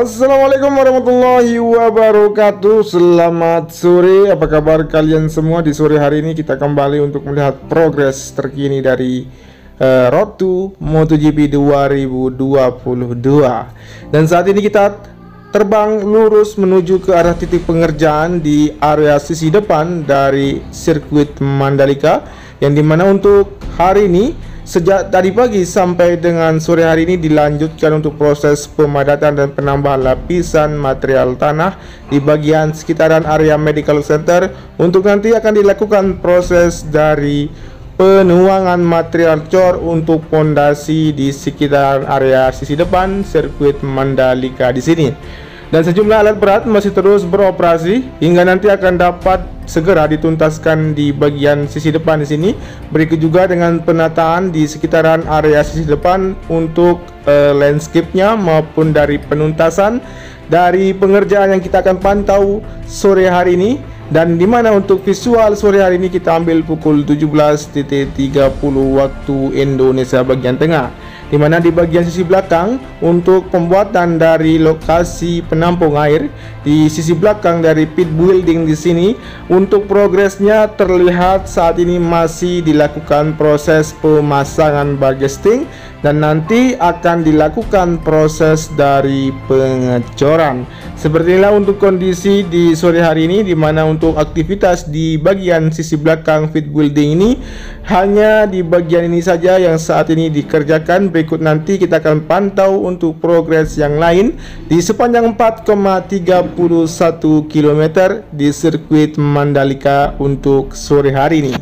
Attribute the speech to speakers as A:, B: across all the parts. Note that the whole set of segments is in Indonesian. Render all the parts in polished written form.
A: Assalamualaikum warahmatullahi wabarakatuh. Selamat sore, apa kabar kalian semua? Di sore hari ini kita kembali untuk melihat progres terkini dari Road to MotoGP 2022. Dan saat ini kita terbang lurus menuju ke arah titik pengerjaan di area sisi depan dari sirkuit Mandalika, yang dimana untuk hari ini sejak tadi pagi sampai dengan sore hari ini dilanjutkan untuk proses pemadatan dan penambahan lapisan material tanah di bagian sekitaran area medical center. Untuk nanti akan dilakukan proses dari penuangan material cor untuk pondasi di sekitaran area sisi depan sirkuit Mandalika di sini. Dan sejumlah alat berat masih terus beroperasi hingga nanti akan dapat segera dituntaskan di bagian sisi depan di sini. Berikut juga dengan penataan di sekitaran area sisi depan untuk landscape-nya maupun dari penuntasan dari pengerjaan yang kita akan pantau sore hari ini. Dan dimana untuk visual sore hari ini kita ambil pukul 17.30 waktu Indonesia bagian tengah, dimana di bagian sisi belakang untuk pembuatan dari lokasi penampung air di sisi belakang dari pit building di sini, untuk progresnya terlihat saat ini masih dilakukan proses pemasangan bagesting dan nanti akan dilakukan proses dari pengecoran. Seperti inilah untuk kondisi di sore hari ini, dimana untuk aktivitas di bagian sisi belakang pit building ini hanya di bagian ini saja yang saat ini dikerjakan. Berikut nanti kita akan pantau untuk progres yang lain di sepanjang 4,31 km di sirkuit Mandalika untuk sore hari ini.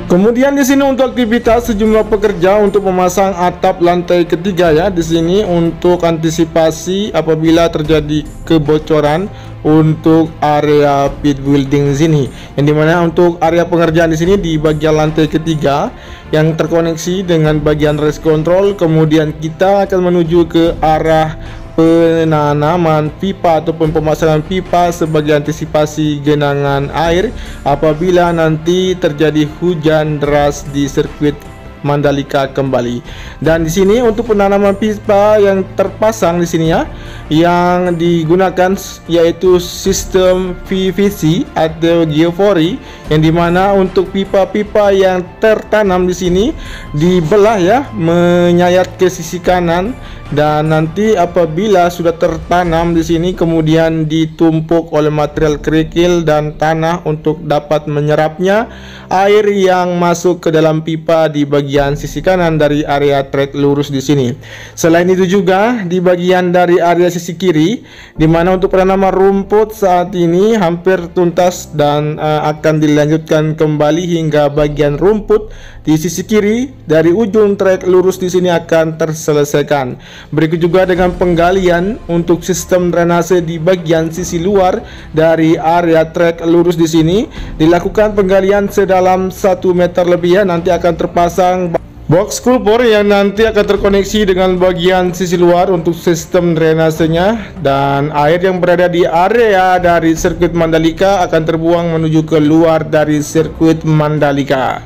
A: Kemudian di sini untuk aktivitas sejumlah pekerja untuk memasang atap lantai ketiga ya di sini, untuk antisipasi apabila terjadi kebocoran untuk area pit building di sini, yang dimana untuk area pengerjaan di sini di bagian lantai ketiga yang terkoneksi dengan bagian race control. Kemudian kita akan menuju ke arah penanaman pipa ataupun pemasangan pipa sebagai antisipasi genangan air apabila nanti terjadi hujan deras di sirkuit Mandalika kembali. Dan di sini untuk penanaman pipa yang terpasang di sini ya, yang digunakan yaitu sistem PVC atau geofori, yang dimana untuk pipa-pipa yang tertanam di sini dibelah ya, menyayat ke sisi kanan, dan nanti apabila sudah tertanam di sini kemudian ditumpuk oleh material kerikil dan tanah untuk dapat menyerapnya air yang masuk ke dalam pipa di bagian sisi kanan dari area trek lurus di sini. Selain itu juga di bagian dari area sisi kiri, di mana untuk penanaman rumput saat ini hampir tuntas dan akan dilanjutkan kembali hingga bagian rumput di sisi kiri dari ujung trek lurus di sini akan terselesaikan. Berikut juga dengan penggalian untuk sistem drainase di bagian sisi luar dari area trek lurus di sini, dilakukan penggalian sedalam 1 meter lebih ya. Nanti akan terpasang box kulpur yang nanti akan terkoneksi dengan bagian sisi luar untuk sistem drainasenya, dan air yang berada di area dari sirkuit Mandalika akan terbuang menuju ke luar dari sirkuit Mandalika.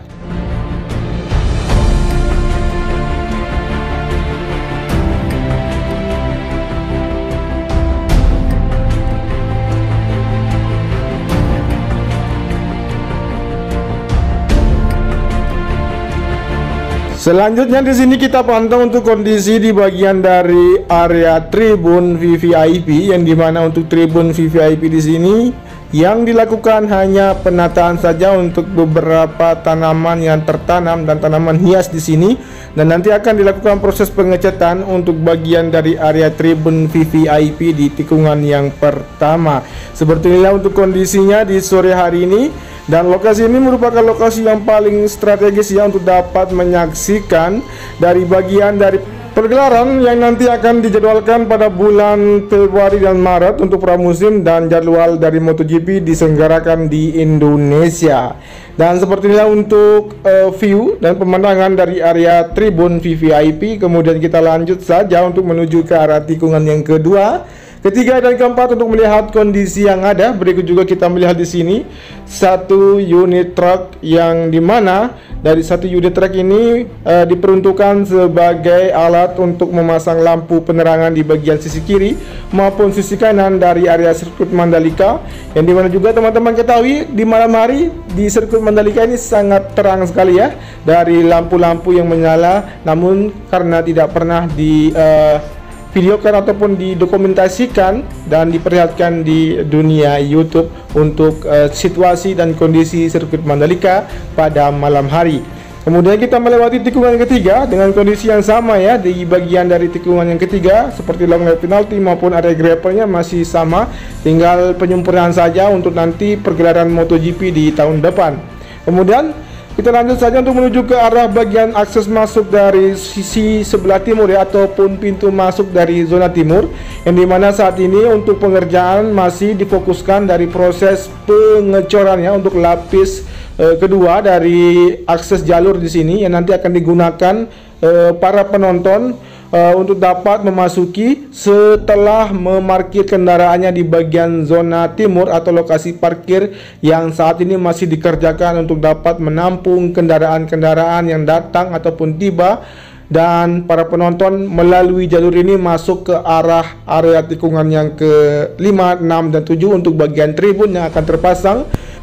A: Selanjutnya di sini kita pantau untuk kondisi di bagian dari area tribun VVIP, yang dimana untuk tribun VVIP di sini yang dilakukan hanya penataan saja untuk beberapa tanaman yang tertanam dan tanaman hias di sini, dan nanti akan dilakukan proses pengecatan untuk bagian dari area tribun VVIP di tikungan yang pertama. Seperti inilah untuk kondisinya di sore hari ini. Dan lokasi ini merupakan lokasi yang paling strategis ya untuk dapat menyaksikan dari bagian dari pergelaran yang nanti akan dijadwalkan pada bulan Februari dan Maret untuk pramusim, dan jadwal dari MotoGP diselenggarakan di Indonesia. Dan seperti inilah untuk view dan pemandangan dari area tribun VVIP. Kemudian kita lanjut saja untuk menuju ke arah tikungan yang kedua ketiga dan keempat untuk melihat kondisi yang ada. Berikut juga kita melihat di sini satu unit truk yang dimana dari satu unit truk ini diperuntukkan sebagai alat untuk memasang lampu penerangan di bagian sisi kiri maupun sisi kanan dari area sirkuit Mandalika, yang dimana juga teman-teman ketahui di malam hari di sirkuit Mandalika ini sangat terang sekali ya dari lampu-lampu yang menyala, namun karena tidak pernah di videokan ataupun didokumentasikan dan diperlihatkan di dunia YouTube untuk situasi dan kondisi sirkuit Mandalika pada malam hari. Kemudian kita melewati tikungan ketiga dengan kondisi yang sama ya, di bagian dari tikungan yang ketiga seperti long lap penalti maupun area gravelnya masih sama, tinggal penyempurnaan saja untuk nanti pergelaran MotoGP di tahun depan. Kemudian kita lanjut saja untuk menuju ke arah bagian akses masuk dari sisi sebelah timur ya, ataupun pintu masuk dari zona timur, yang dimana saat ini untuk pengerjaan masih difokuskan dari proses pengecoran ya untuk lapis kedua dari akses jalur di sini, yang nanti akan digunakan para penonton untuk dapat memasuki setelah memarkir kendaraannya di bagian zona timur atau lokasi parkir yang saat ini masih dikerjakan untuk dapat menampung kendaraan-kendaraan yang datang ataupun tiba, dan para penonton melalui jalur ini masuk ke arah area tikungan yang ke-5, 6, dan 7 untuk bagian tribun yang akan terpasang.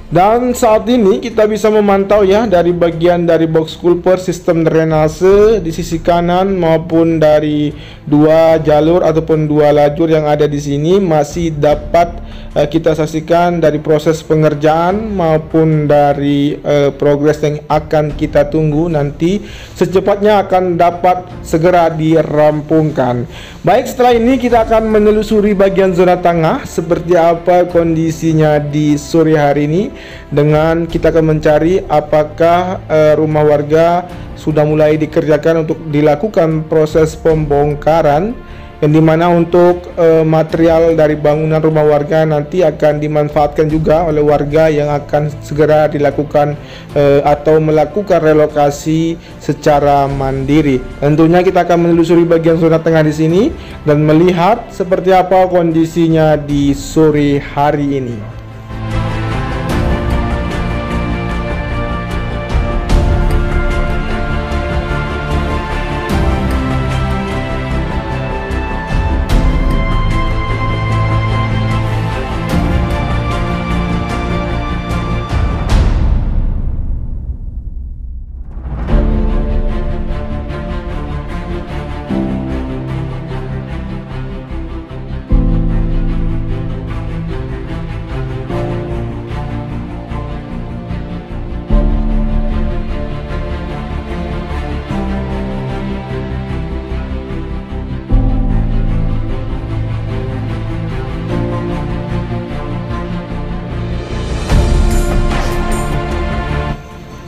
A: Dan saat ini kita bisa memantau ya dari bagian dari box culver sistem drainase di sisi kanan maupun dari dua jalur ataupun dua lajur yang ada di sini masih dapat kita saksikan dari proses pengerjaan maupun dari progres yang akan kita tunggu nanti secepatnya akan dapat segera dirampungkan. Baik, setelah ini kita akan menelusuri bagian zona tengah seperti apa kondisinya di sore hari ini, dengan kita akan mencari apakah rumah warga sudah mulai dikerjakan untuk dilakukan proses pembongkaran, yang dimana untuk material dari bangunan rumah warga nanti akan dimanfaatkan juga oleh warga yang akan segera dilakukan atau melakukan relokasi secara mandiri. Tentunya kita akan menelusuri bagian zona tengah di sini dan melihat seperti apa kondisinya di sore hari ini.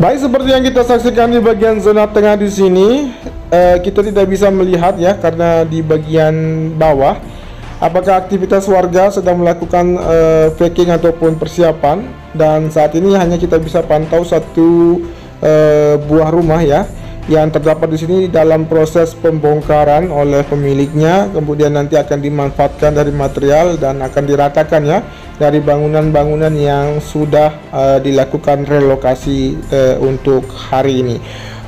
A: Baik, seperti yang kita saksikan di bagian zona tengah di sini, kita tidak bisa melihat ya karena di bagian bawah apakah aktivitas warga sedang melakukan packing ataupun persiapan, dan saat ini hanya kita bisa pantau satu buah rumah ya yang terdapat di sini dalam proses pembongkaran oleh pemiliknya, kemudian nanti akan dimanfaatkan dari material dan akan diratakan ya dari bangunan-bangunan yang sudah dilakukan relokasi untuk hari ini.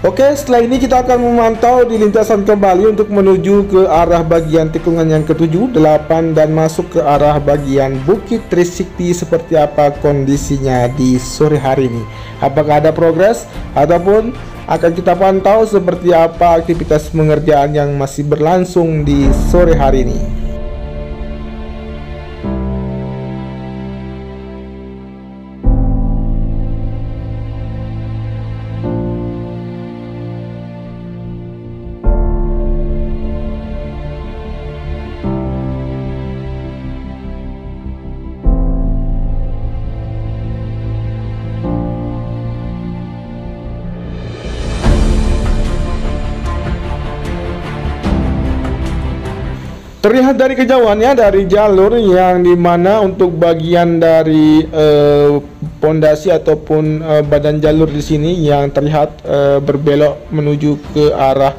A: Oke, setelah ini kita akan memantau di lintasan kembali untuk menuju ke arah bagian tikungan yang ke-7, 8 dan masuk ke arah bagian Bukit Trisakti seperti apa kondisinya di sore hari ini. Apakah ada progres ataupun akan kita pantau seperti apa aktivitas pengerjaan yang masih berlangsung di sore hari ini. Terlihat dari kejauhannya dari jalur yang dimana untuk bagian dari pondasi ataupun badan jalur di sini yang terlihat berbelok menuju ke arah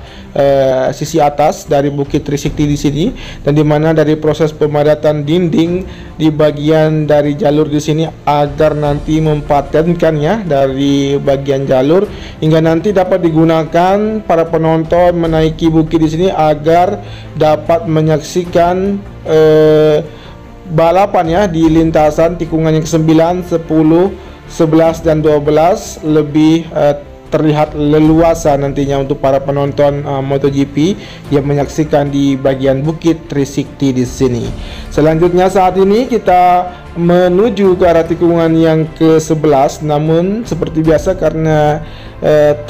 A: sisi atas dari Bukit Trisakti di sini, dan dimana dari proses pemadatan dinding di bagian dari jalur di sini agar nanti mempatenkannya dari bagian jalur hingga nanti dapat digunakan para penonton menaiki bukit di sini agar dapat menyaksikan balapan ya di lintasan tikungan yang ke-9, 10, 11 dan 12 lebih terlihat leluasa nantinya untuk para penonton MotoGP yang menyaksikan di bagian Bukit Trisakti di sini. Selanjutnya saat ini kita menuju ke arah tikungan yang ke-11, namun seperti biasa karena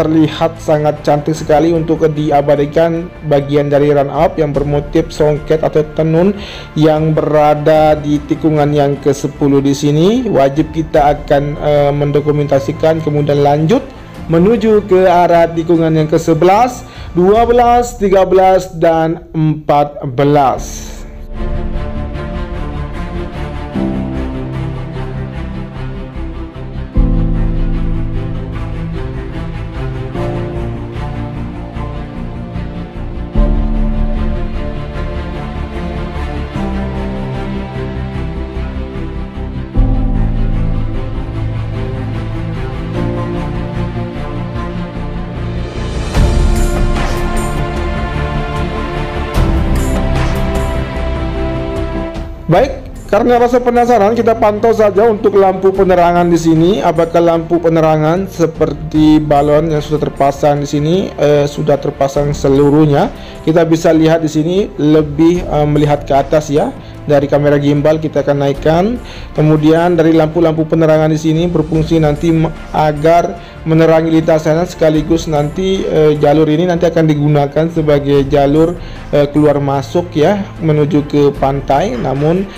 A: terlihat sangat cantik sekali untuk diabadikan bagian dari run up yang bermotif songket atau tenun yang berada di tikungan yang ke-10 di sini. Wajib kita akan mendokumentasikan kemudian lanjut menuju ke arah tikungan yang ke-11, 12, 13 dan 14. Baik, karena rasa penasaran kita pantau saja untuk lampu penerangan di sini. Apakah lampu penerangan seperti balon yang sudah terpasang di sini sudah terpasang seluruhnya? Kita bisa lihat di sini lebih melihat ke atas ya. Dari kamera gimbal kita akan naikkan. Kemudian dari lampu-lampu penerangan di sini berfungsi nanti agar menerangi lintasan, sekaligus nanti jalur ini nanti akan digunakan sebagai jalur keluar masuk ya menuju ke pantai, namun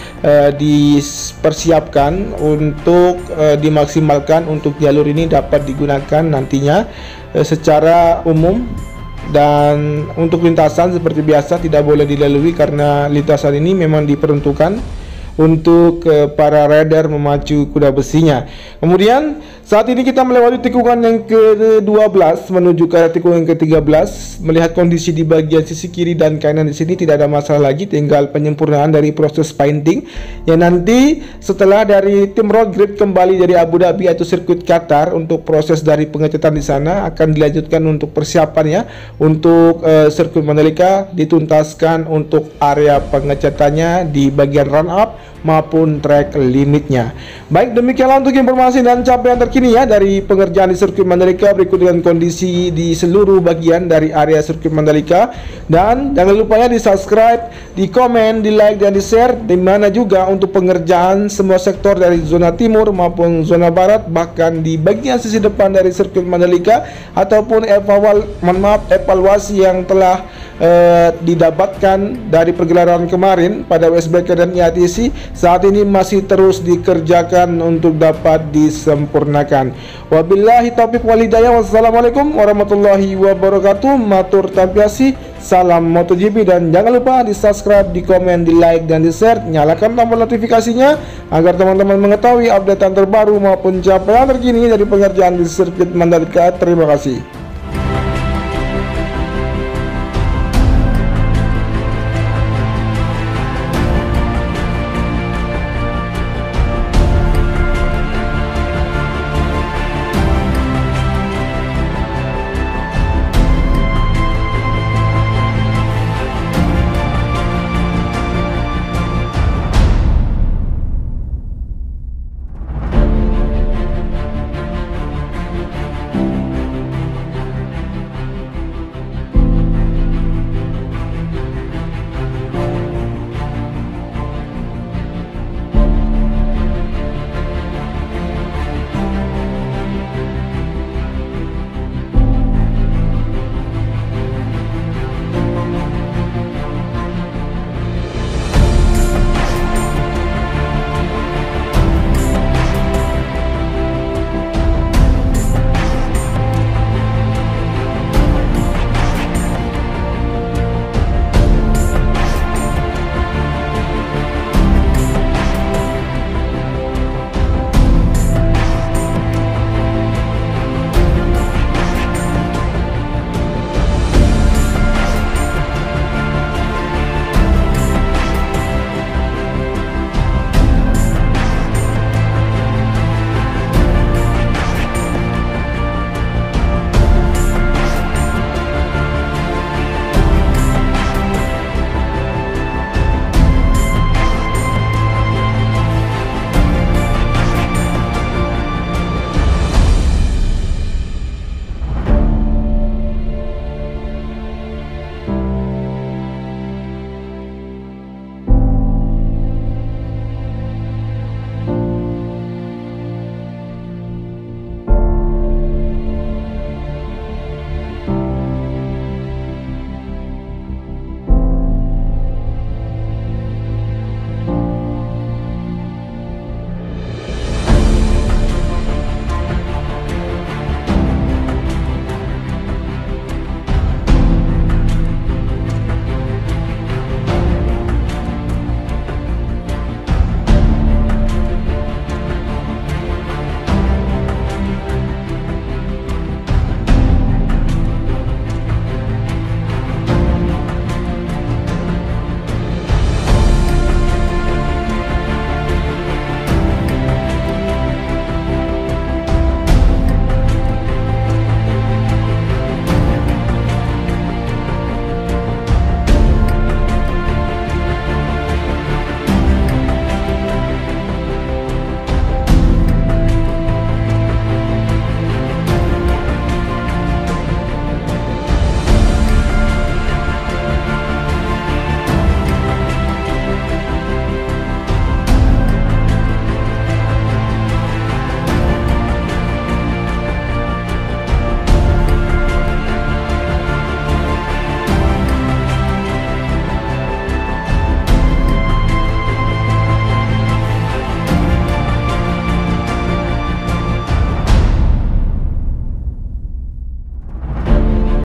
A: dipersiapkan untuk dimaksimalkan untuk jalur ini dapat digunakan nantinya secara umum. Dan untuk lintasan seperti biasa tidak boleh dilalui karena lintasan ini memang diperuntukkan untuk para rider memacu kuda besinya. Kemudian saat ini kita melewati tikungan yang ke-12 menuju ke tikungan yang ke-13. Melihat kondisi di bagian sisi kiri dan kanan di sini tidak ada masalah lagi, tinggal penyempurnaan dari proses painting yang nanti setelah dari tim road grid kembali dari Abu Dhabi atau sirkuit Qatar untuk proses dari pengecatan di sana akan dilanjutkan untuk persiapannya untuk sirkuit Mandalika, dituntaskan untuk area pengecatannya di bagian run up maupun track limitnya. Baik, demikianlah untuk informasi dan capaian terkini ya dari pengerjaan di sirkuit Mandalika. Berikut dengan kondisi di seluruh bagian dari area sirkuit Mandalika. Dan jangan lupa ya di subscribe, di komen, di like dan di share. Dimana juga untuk pengerjaan semua sektor dari zona timur maupun zona barat, bahkan di bagian sisi depan dari sirkuit Mandalika, ataupun evaluasi yang telah didapatkan dari pergelaran kemarin pada WSBK dan IATC saat ini masih terus dikerjakan untuk dapat disempurnakan. Wabillahi taufiq wal hidayah. Wassalamualaikum warahmatullahi wabarakatuh. Matur tampiasi, salam MotoGP, dan jangan lupa di subscribe, di komen, di like dan di share. Nyalakan tombol notifikasinya agar teman-teman mengetahui updatean terbaru maupun capaian terkini dari pengerjaan di sirkuit Mandalika. Terima kasih.